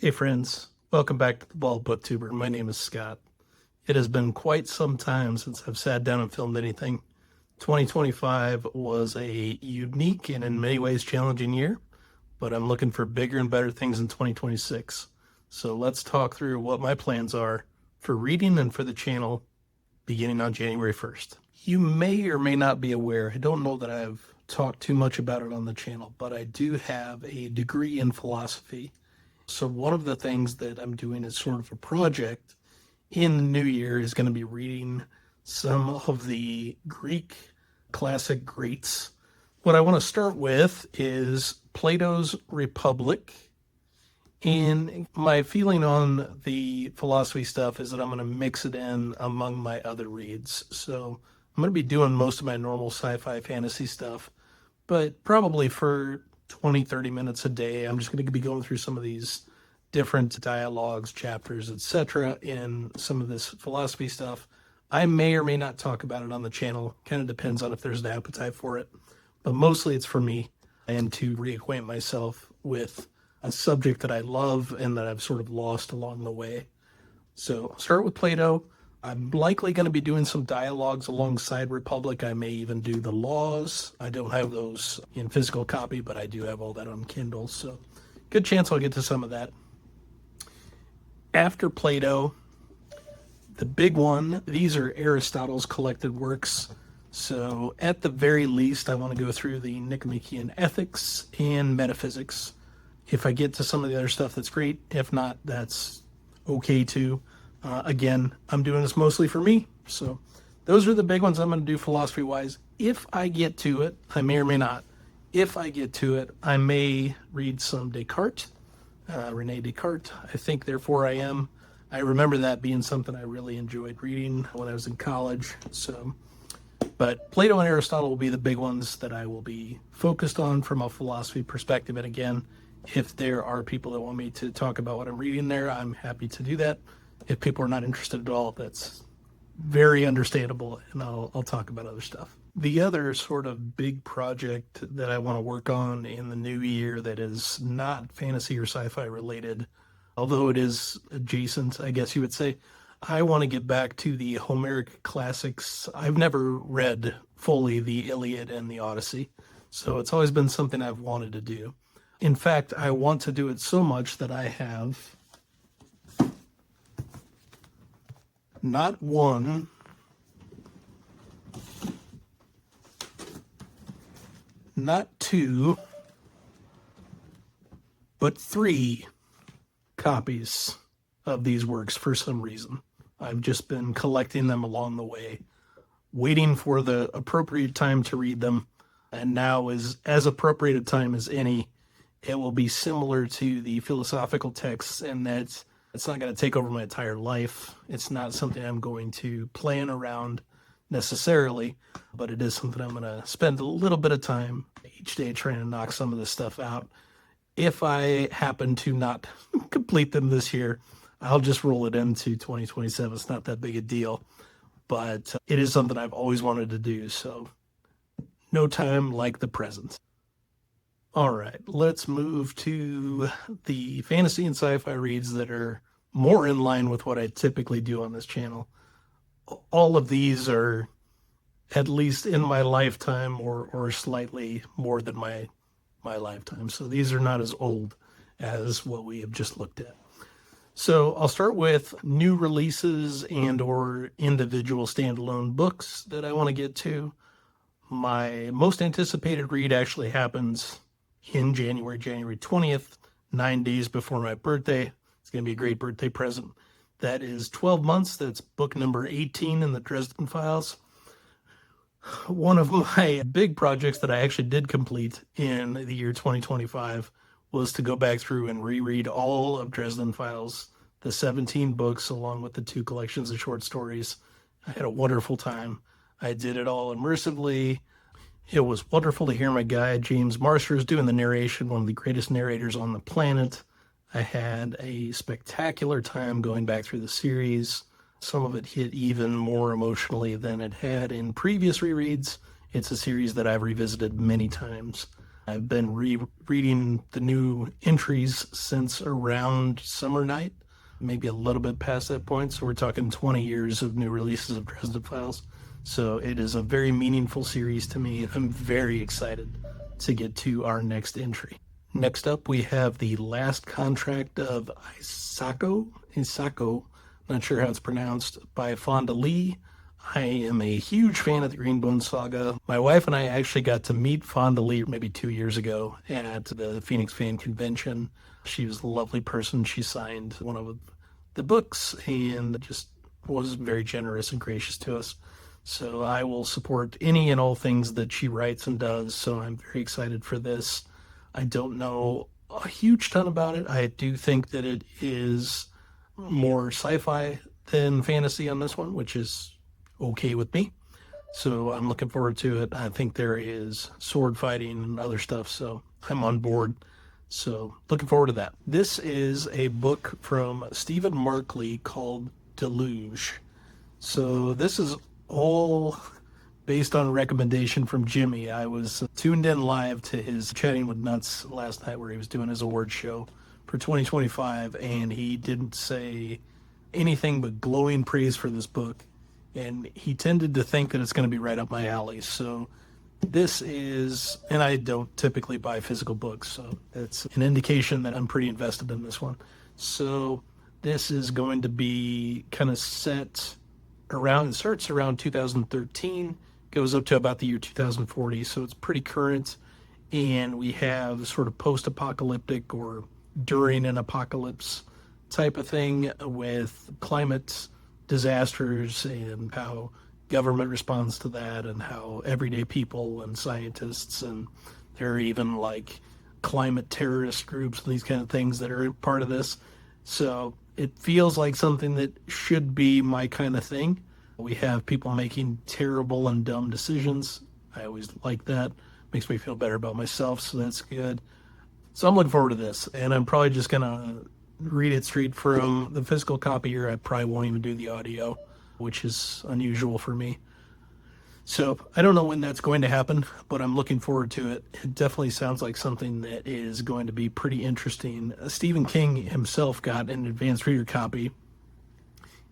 Hey friends, welcome back to the Bald Booktuber. My name is Scott. It has been quite some time since I've sat down and filmed anything. 2025 was a unique and in many ways challenging year, but I'm looking for bigger and better things in 2026. So let's talk through what my plans are for reading and for the channel beginning on January 1st. You may or may not be aware, I don't know that I've talked too much about it on the channel, but I do have a degree in philosophy. So one of the things that I'm doing is sort of a project in the new year is going to be reading some of the Greek classic greats. What I want to start with is Plato's Republic. And my feeling on the philosophy stuff is that I'm going to mix it in among my other reads. So I'm going to be doing most of my normal sci-fi fantasy stuff, but probably for 20, 30 minutes a day, I'm just going to be going through some of these different dialogues, chapters, etc. in some of this philosophy stuff. I may or may not talk about it on the channel. Kind of depends on if there's an appetite for it. But mostly it's for me and to reacquaint myself with a subject that I love and that I've sort of lost along the way. So I'll start with Plato. I'm likely going to be doing some dialogues alongside Republic. I may even do the laws. I don't have those in physical copy, but I do have all that on Kindle. So good chance I'll get to some of that. After Plato, the big one, these are Aristotle's collected works. So at the very least, I want to go through the Nicomachean Ethics and Metaphysics. If I get to some of the other stuff, that's great. If not, that's okay too. Again, I'm doing this mostly for me. So those are the big ones I'm going to do philosophy-wise. If I get to it, I may or may not. If I get to it, I may read some Descartes, Rene Descartes. I think, therefore, I am. I remember that being something I really enjoyed reading when I was in college. So, but Plato and Aristotle will be the big ones that I will be focused on from a philosophy perspective. And again, if there are people that want me to talk about what I'm reading there, I'm happy to do that. If people are not interested at all, that's very understandable, and I'll talk about other stuff. The other sort of big project that I want to work on in the new year that is not fantasy or sci-fi related, although it is adjacent, I guess you would say, I want to get back to the Homeric classics. I've never read fully the Iliad and the Odyssey, so it's always been something I've wanted to do. In fact, I want to do it so much that I have not one, not two, but three copies of these works for some reason. I've just been collecting them along the way, waiting for the appropriate time to read them, and now is as appropriate a time as any. It will be similar to the philosophical texts in that it's not going to take over my entire life. It's not something I'm going to plan around necessarily, but it is something I'm going to spend a little bit of time each day trying to knock some of this stuff out. If I happen to not complete them this year, I'll just roll it into 2027. It's not that big a deal, but it is something I've always wanted to do. So no time like the present. All right, let's move to the fantasy and sci-fi reads that are more in line with what I typically do on this channel. All of these are at least in my lifetime or slightly more than my lifetime. So these are not as old as what we have just looked at. So I'll start with new releases and or individual standalone books that I want to get to. My most anticipated read actually happens in January 20th, 9 days before my birthday. It's going to be a great birthday present. That is 12 months. That's book number 18 in the Dresden Files. One of my big projects that I actually did complete in the year 2025 was to go back through and reread all of Dresden Files, the 17 books, along with the 2 collections of short stories. I had a wonderful time. I did it all immersively. It was wonderful to hear my guy, James Marsters, doing the narration, one of the greatest narrators on the planet. I had a spectacular time going back through the series. Some of it hit even more emotionally than it had in previous rereads. It's a series that I've revisited many times. I've been rereading the new entries since around Summer Night, maybe a little bit past that point. So we're talking 20 years of new releases of Dresden Files. So it is a very meaningful series to me. I'm very excited to get to our next entry. Next up, we have The Last Contract of Isako, not sure how it's pronounced, by Fonda Lee. I am a huge fan of the Greenbone Saga. My wife and I actually got to meet Fonda Lee maybe 2 years ago at the Phoenix Fan Convention. She was a lovely person. She signed one of the books and just was very generous and gracious to us. So I will support any and all things that she writes and does. So I'm very excited for this. I don't know a huge ton about it. I do think that it is more sci-fi than fantasy on this one, which is okay with me. So I'm looking forward to it. I think there is sword fighting and other stuff, so I'm on board. So looking forward to that. This is a book from Stephen Markley called Deluge. So this is all based on a recommendation from Jimmy. I was tuned in live to his Chatting with Nuts last night where he was doing his award show for 2025, and he didn't say anything but glowing praise for this book. And he tended to think that it's going to be right up my alley. So this is, and I don't typically buy physical books, so it's an indication that I'm pretty invested in this one. So this is going to be kind of set around, it starts around 2013, goes up to about the year 2040, so it's pretty current. And we have sort of post-apocalyptic or during an apocalypse type of thing with climate disasters and how government responds to that and how everyday people and scientists and there are even like climate terrorist groups and these kind of things that are part of this. So it feels like something that should be my kind of thing. We have people making terrible and dumb decisions. I always like that. Makes me feel better about myself, so that's good. So I'm looking forward to this, and I'm probably just going to read it straight from the physical copy here. I probably won't even do the audio, which is unusual for me. So I don't know when that's going to happen, but I'm looking forward to it. It definitely sounds like something that is going to be pretty interesting. Stephen King himself got an advanced reader copy,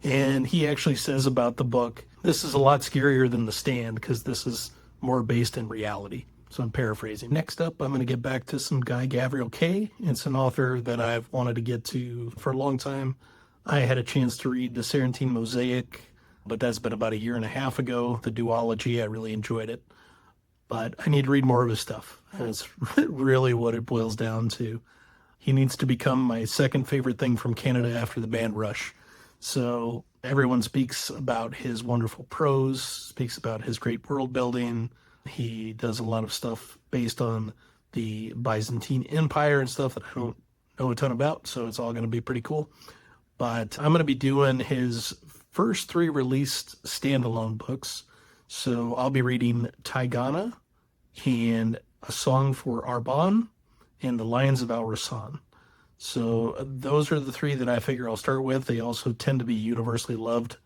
and he actually says about the book, this is a lot scarier than The Stand because this is more based in reality. So I'm paraphrasing. Next up, I'm going to get back to some guy, Gavriel Kay. It's an author that I've wanted to get to for a long time. I had a chance to read the Sarantine Mosaic, but that's been about a year and a half ago. The duology, I really enjoyed it. But I need to read more of his stuff. That's really what it boils down to. He needs to become my second favorite thing from Canada after the band Rush. So everyone speaks about his wonderful prose, speaks about his great world building. He does a lot of stuff based on the Byzantine Empire and stuff that I don't know a ton about, so it's all going to be pretty cool. But I'm going to be doing his first 3 released standalone books. So I'll be reading Tigana and A Song for Arbonne and The Lions of Al-Rasan. So those are the 3 that I figure I'll start with. They also tend to be universally loved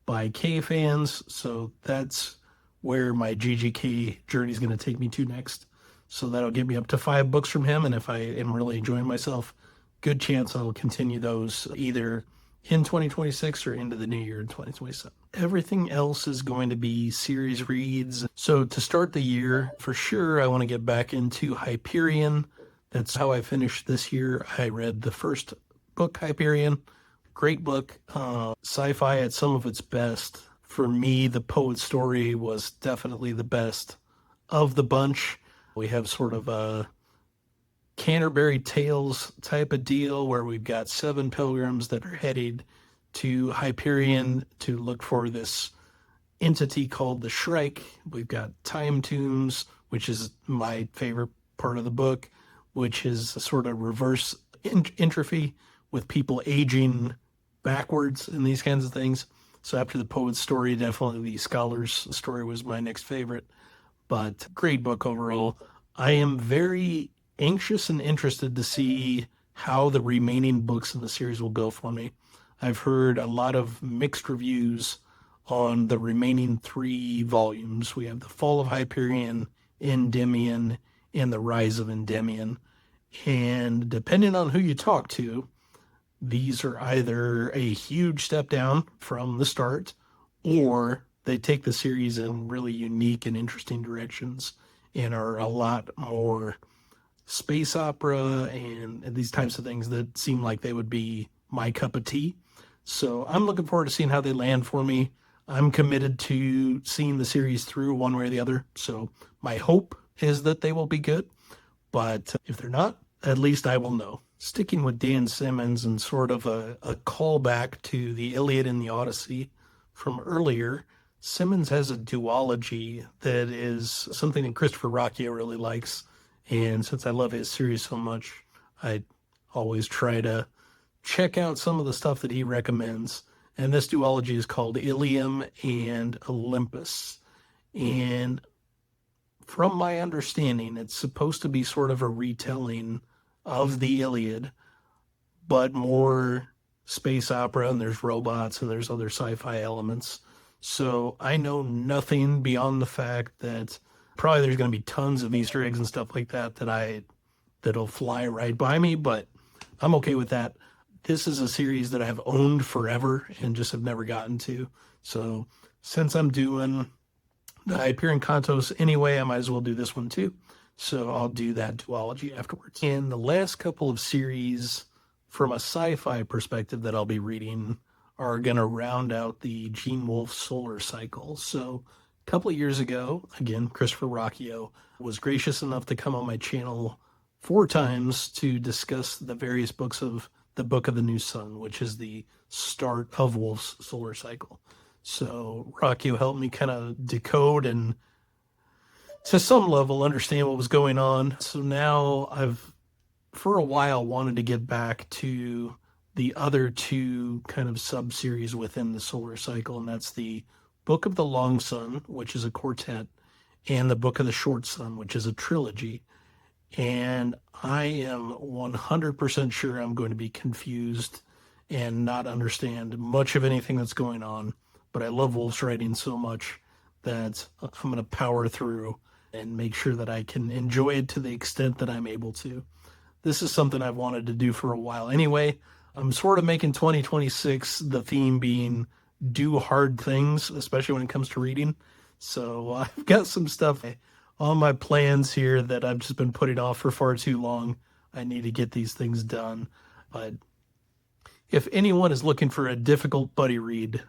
by K fans, so that's where my GGK journey is going to take me to next. So that'll get me up to 5 books from him, and if I am really enjoying myself, good chance I'll continue those either in 2026 or into the new year in 2027. Everything else is going to be series reads. So to start the year, for sure, I want to get back into Hyperion. That's how I finished this year. I read the first book, Hyperion. Great book. Sci-fi at some of its best. For me, the Poet's Story was definitely the best of the bunch. We have sort of a Canterbury Tales type of deal where we've got 7 pilgrims that are headed to Hyperion to look for this entity called the Shrike. We've got time tombs, which is my favorite part of the book, which is a sort of reverse entropy with people aging backwards and these kinds of things. So after the Poet's Story, definitely the Scholar's Story was my next favorite, but great book overall. I am very anxious and interested to see how the remaining books in the series will go for me. I've heard a lot of mixed reviews on the remaining 3 volumes. We have The Fall of Hyperion, Endymion, and the rise of Endymion. And depending on who you talk to, these are either a huge step down from the start, or they take the series in really unique and interesting directions and are a lot more space opera and these types of things that seem like they would be my cup of tea. So I'm looking forward to seeing how they land for me. I'm committed to seeing the series through one way or the other. So my hope is that they will be good. But if they're not, at least I will know. Sticking with Dan Simmons and sort of a callback to the Iliad and the Odyssey from earlier, Simmons has a duology that is something that Christopher Rocchio really likes. And since I love his series so much, I always try to check out some of the stuff that he recommends. And this duology is called Ilium and Olympos. And from my understanding, it's supposed to be sort of a retelling of the Iliad, but more space opera, and there's robots and there's other sci-fi elements. So I know nothing beyond the fact that probably there's going to be tons of Easter eggs and stuff like that that'll fly right by me, but I'm okay with that. This is a series that I have owned forever and just have never gotten to. So since I'm doing the Hyperion Cantos anyway, I might as well do this one too. So I'll do that duology afterwards. And the last couple of series from a sci-fi perspective that I'll be reading are going to round out the Gene Wolfe solar cycle. So a couple of years ago, again, Christopher Rocchio was gracious enough to come on my channel 4 times to discuss the various books of the Book of the New Sun, which is the start of Wolfe's solar cycle. So Rocchio helped me kind of decode and to some level understand what was going on. So now I've, for a while, wanted to get back to the other 2 kind of sub-series within the solar cycle, and that's the Book of the Long Sun, which is a quartet, and the Book of the Short Sun, which is a trilogy. And I am 100% sure I'm going to be confused and not understand much of anything that's going on. But I love Wolfe's writing so much that I'm going to power through and make sure that I can enjoy it to the extent that I'm able to. This is something I've wanted to do for a while anyway. I'm sort of making 2026 the theme being do hard things, especially when it comes to reading. So I've got some stuff on my plans here that I've just been putting off for far too long. I need to get these things done. But if anyone is looking for a difficult buddy read,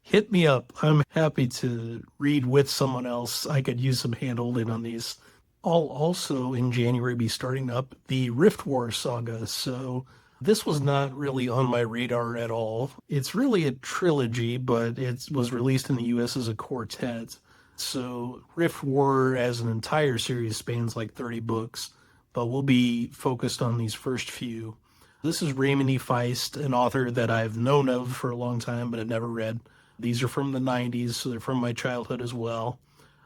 hit me up. I'm happy to read with someone else. I could use some hand-holding on these. I'll also in January be starting up the Rift War saga. So this was not really on my radar at all. It's really a trilogy, but it was released in the US as a quartet. So Rift War as an entire series spans like 30 books, but we'll be focused on these first few. This is Raymond E. Feist, an author that I've known of for a long time, but I've never read. These are from the 90s, so they're from my childhood as well.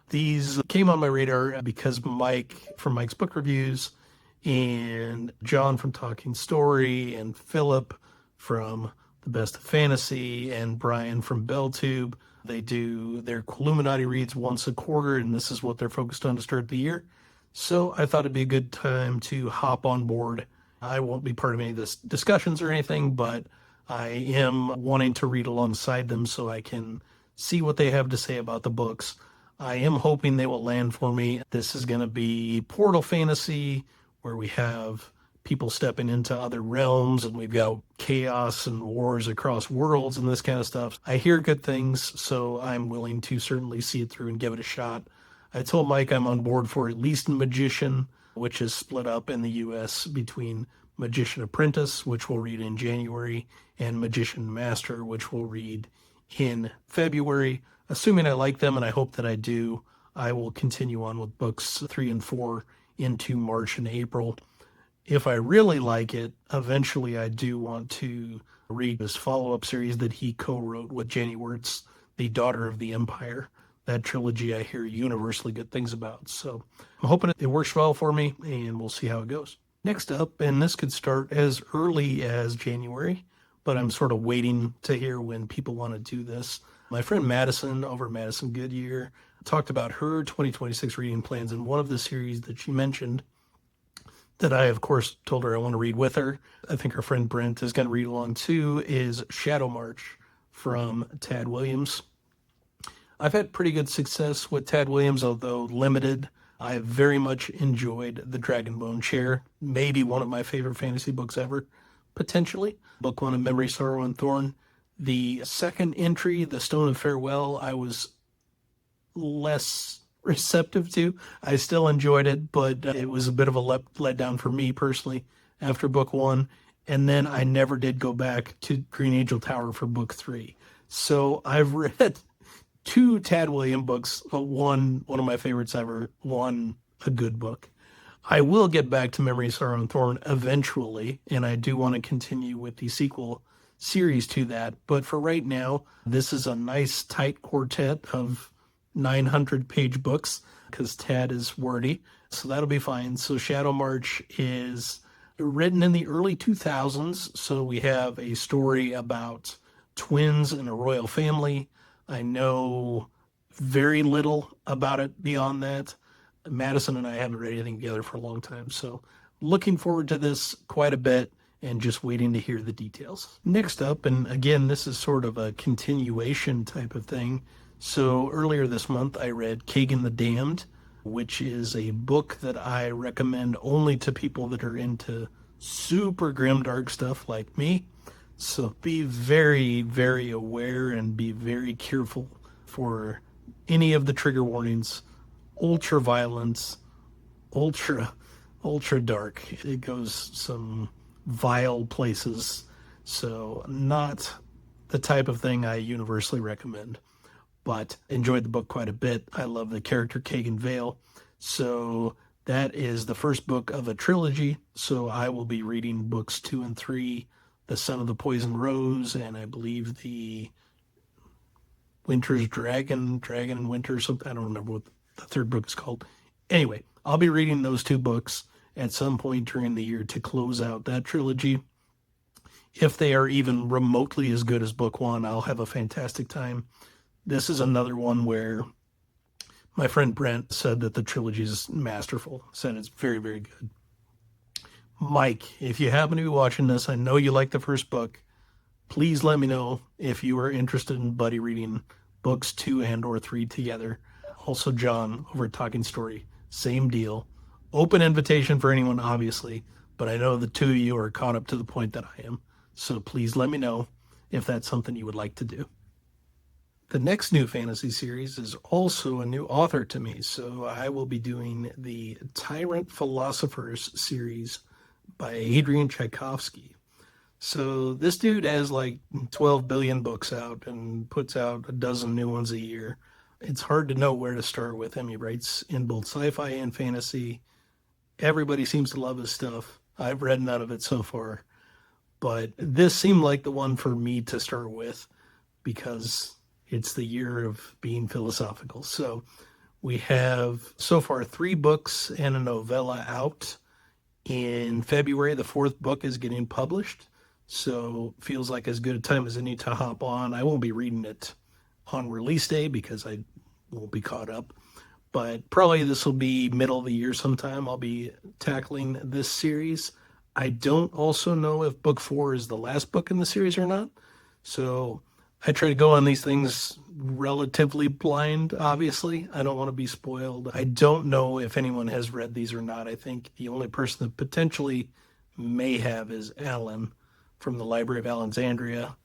These came on my radar because Mike from Mike's Book Reviews and John from Talking Story and Philip from The Best of Fantasy and Brian from BellTube, they do their Illuminati reads once a quarter, and this is what they're focused on to start the year. So I thought it'd be a good time to hop on board. I won't be part of any of this discussions or anything, but I am wanting to read alongside them so I can see what they have to say about the books. I am hoping they will land for me. This is going to be portal fantasy, where we have people stepping into other realms, and we've got chaos and wars across worlds and this kind of stuff. I hear good things, so I'm willing to certainly see it through and give it a shot. I told Mike I'm on board for at least Magician, which is split up in the US between Magician Apprentice, which we'll read in January, and Magician Master, which we'll read in February. Assuming I like them, and I hope that I do, I will continue on with books 3 and 4 into March and April. If I really like it, eventually I do want to read this follow-up series that he co-wrote with Jenny Wirtz, The Daughter of the Empire. That trilogy I hear universally good things about. So I'm hoping it works well for me, and we'll see how it goes. Next up, and this could start as early as January, but I'm sort of waiting to hear when people want to do this. My friend Madison over at Madison Goodyear talked about her 2026 reading plans, and one of the series that she mentioned that I, of course, told her I want to read with her, I think our friend Brent is going to read along too, is Shadow March from Tad Williams. I've had pretty good success with Tad Williams, although limited. I very much enjoyed The Dragonbone Chair, maybe one of my favorite fantasy books ever, potentially. Book one of Memory, Sorrow, and Thorn. The second entry, The Stone of Farewell, I was less receptive to. I still enjoyed it, but it was a bit of a letdown for me personally after book one. And then I never did go back to Green Angel Tower for book three. So I've read two Tad Williams books, one of my favorites ever, one a good book. I will get back to Memory, Sorrow, and Thorn eventually, and I do want to continue with the sequel series to that. But for right now, this is a nice tight quartet of 900-page books because Tad is wordy, so that'll be fine. So Shadow March is written in the early 2000s, so we have a story about twins in a royal family. I know very little about it beyond that. Madison and I haven't read anything together for a long time, so looking forward to this quite a bit and just waiting to hear the details. Next up, and again, this is sort of a continuation type of thing. So earlier this month, I read Kagan the Damned, which is a book that I recommend only to people that are into super grimdark stuff like me. So be very, very aware and be very careful for any of the trigger warnings. Ultra violence, ultra dark. It goes some vile places. So not the type of thing I universally recommend, but enjoyed the book quite a bit. I love the character Kagan Vale. So that is the first book of a trilogy. So I will be reading books 2 and 3, The Son of the Poison Rose, and I believe the Winter's Dragon and Winter, something. I don't remember what the third book is called. Anyway, I'll be reading those two books at some point during the year to close out that trilogy. If they are even remotely as good as book one, I'll have a fantastic time. This is another one where my friend Brent said that the trilogy is masterful, said it's very, very good. Mike, if you happen to be watching this, I know you like the first book. Please let me know if you are interested in buddy reading books 2 and or 3 together. Also, John over at Talking Story, same deal. Open invitation for anyone, obviously, but I know the two of you are caught up to the point that I am. So please let me know if that's something you would like to do. The next new fantasy series is also a new author to me, so I will be doing the Tyrant Philosophers series by Adrian Tchaikovsky. So this dude has like 12 billion books out and puts out a dozen new ones a year. It's hard to know where to start with him. He writes in both sci-fi and fantasy. Everybody seems to love his stuff. I've read none of it so far, but this seemed like the one for me to start with because it's the year of being philosophical. So we have so far 3 books and a novella out. In February, the 4th book is getting published. So feels like as good a time as any to hop on. I won't be reading it on release day because I won't be caught up. But probably this will be middle of the year sometime. I'll be tackling this series. I don't also know if book 4 is the last book in the series or not. So I try to go on these things relatively blind, obviously. I don't want to be spoiled. I don't know if anyone has read these or not. I think the only person that potentially may have is Alan from the Library of Alexandria.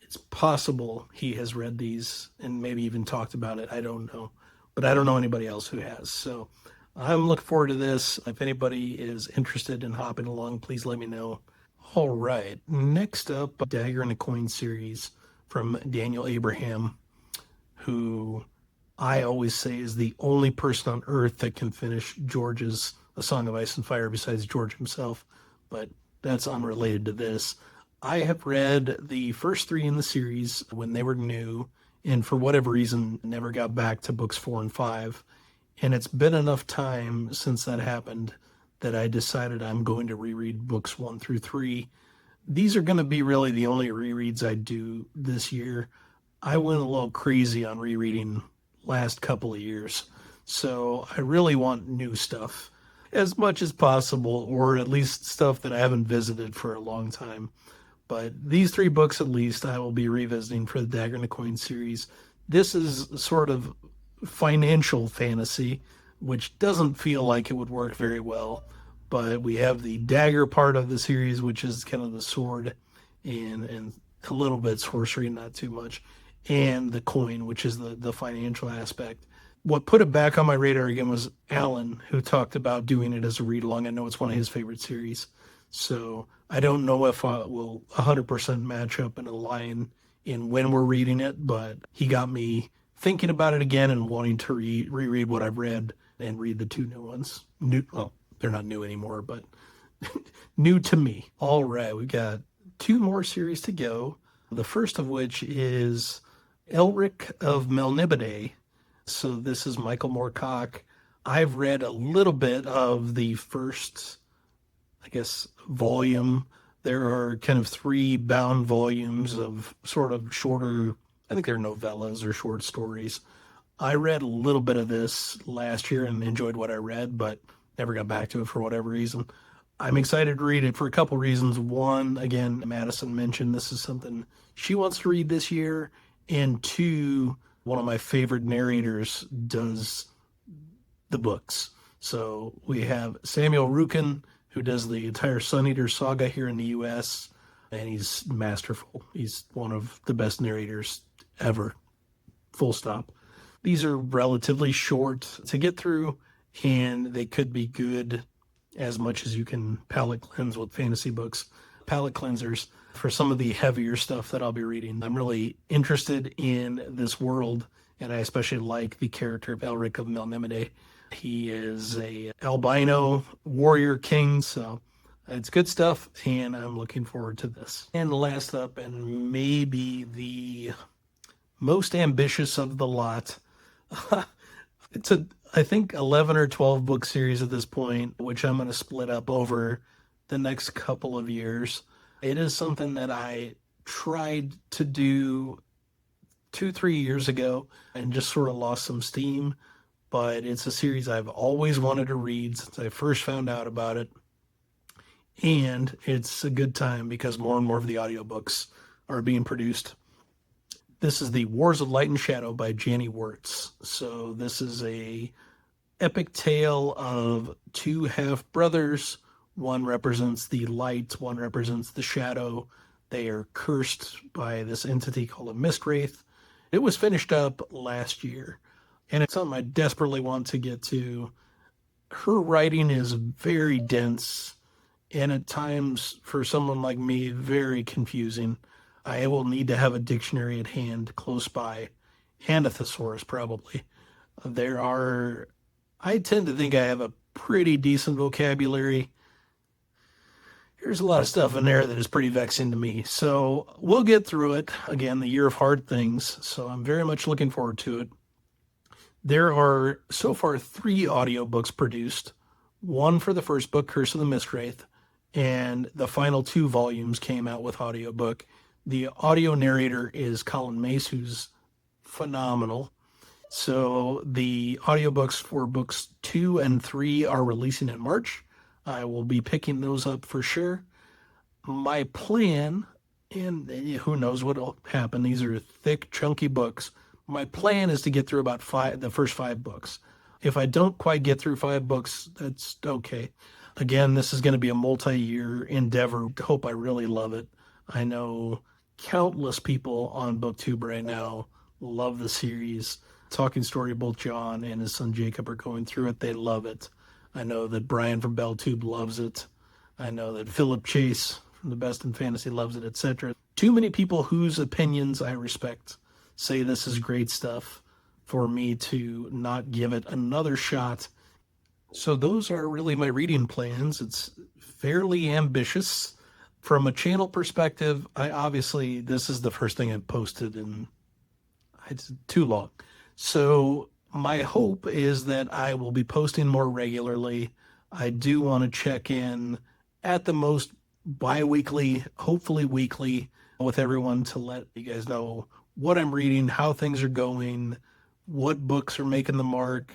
It's possible he has read these and maybe even talked about it. I don't know. But I don't know anybody else who has. So I'm looking forward to this. If anybody is interested in hopping along, please let me know. All right. Next up, Dagger and a Coin series from Daniel Abraham, who I always say is the only person on earth that can finish George's A Song of Ice and Fire besides George himself. But that's unrelated to this. I have read the first 3 in the series when they were new, and for whatever reason, never got back to books 4 and 5. And it's been enough time since that happened that I decided I'm going to reread books 1 through 3. These are going to be really the only rereads I do this year. I went a little crazy on rereading last couple of years. So I really want new stuff as much as possible, or at least stuff that I haven't visited for a long time. But these 3 books, at least, I will be revisiting for the Dagger and the Coin series. This is sort of financial fantasy, which doesn't feel like it would work very well. But we have the Dagger part of the series, which is kind of the sword and a little bit sorcery, not too much, and the coin, which is the financial aspect. What put it back on my radar again was Alan, who talked about doing it as a read along. I know it's one of his favorite series. So I don't know if I will 100% match up and align in when we're reading it, but he got me thinking about it again and wanting to reread what I've read and read the 2 new ones. Well, they're not new anymore, but new to me. All right, we've got 2 more series to go. The first of which is Elric of Melnibone. So this is Michael Moorcock. I've read a little bit of the first, I guess, volume. There are kind of 3 bound volumes of sort of shorter, I think they're novellas or short stories. I read a little bit of this last year and enjoyed what I read, but never got back to it for whatever reason. I'm excited to read it for a couple reasons. One, again, Madison mentioned this is something she wants to read this year. And 2, one of my favorite narrators does the books. So we have Samuel Rukin, who does the entire Sun Eater saga here in the U.S., and he's masterful. He's one of the best narrators ever, full stop. These are relatively short to get through, and they could be good as much as you can palate cleanse with fantasy books. Palate cleansers for some of the heavier stuff that I'll be reading. I'm really interested in this world, and I especially like the character of Elric of Melnibone. He is a albino warrior king, so it's good stuff, and I'm looking forward to this. And last up, and maybe the most ambitious of the lot, it's I think 11 or 12 book series at this point, which I'm going to split up over the next couple of years. It is something that I tried to do 2-3 years ago and just sort of lost some steam. But it's a series I've always wanted to read since I first found out about it. And it's a good time because more and more of the audiobooks are being produced. This is the Wars of Light and Shadow by Janny Wirtz. So this is a epic tale of 2 half-brothers. One represents the light, one represents the shadow. They are cursed by this entity called a mist wraith. It was finished up last year. And it's something I desperately want to get to. Her writing is very dense and at times, for someone like me, very confusing. I will need to have a dictionary at hand close by, and a thesaurus probably. I tend to think I have a pretty decent vocabulary. There's a lot of stuff in there that is pretty vexing to me. So we'll get through it. Again, the year of hard things. So I'm very much looking forward to it. There are so far 3 audiobooks produced. One for the first book, Curse of the Mistwraith, and the final 2 volumes came out with audiobook. The audio narrator is Colin Mace, who's phenomenal. So the audiobooks for books 2 and 3 are releasing in March. I will be picking those up for sure. My plan, and who knows what will happen, these are thick, chunky books. My plan is to get through about the first 5 books. If I don't quite get through 5 books, that's okay. Again, this is going to be a multi-year endeavor. Hope I really love it. I know countless people on BookTube right now love the series. Talking Story, both John and his son Jacob are going through it. They love it. I know that Brian from BellTube loves it. I know that Philip Chase from The Best in Fantasy loves it, etc. Too many people whose opinions I respect say this is great stuff for me to not give it another shot. So those are really my reading plans. It's fairly ambitious. From a channel perspective, this is the first thing I've posted in it's too long. So my hope is that I will be posting more regularly. I do want to check in at the most bi-weekly, hopefully weekly, with everyone to let you guys know what I'm reading, how things are going, what books are making the mark,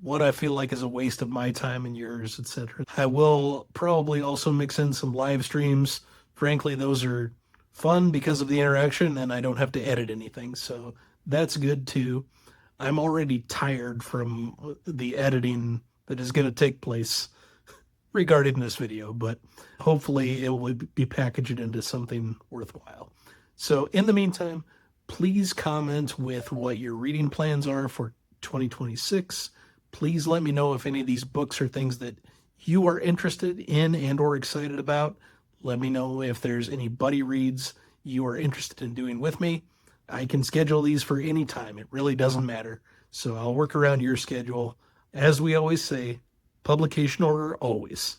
what I feel like is a waste of my time and yours, etc. I will probably also mix in some live streams. Frankly, those are fun because of the interaction and I don't have to edit anything. So that's good too. I'm already tired from the editing that is going to take place regarding this video, but hopefully it will be packaged into something worthwhile. So in the meantime, please comment with what your reading plans are for 2026. Please let me know if any of these books are things that you are interested in and or excited about. Let me know if there's any buddy reads you are interested in doing with me. I can schedule these for any time. It really doesn't matter. So I'll work around your schedule. As we always say, publication order always.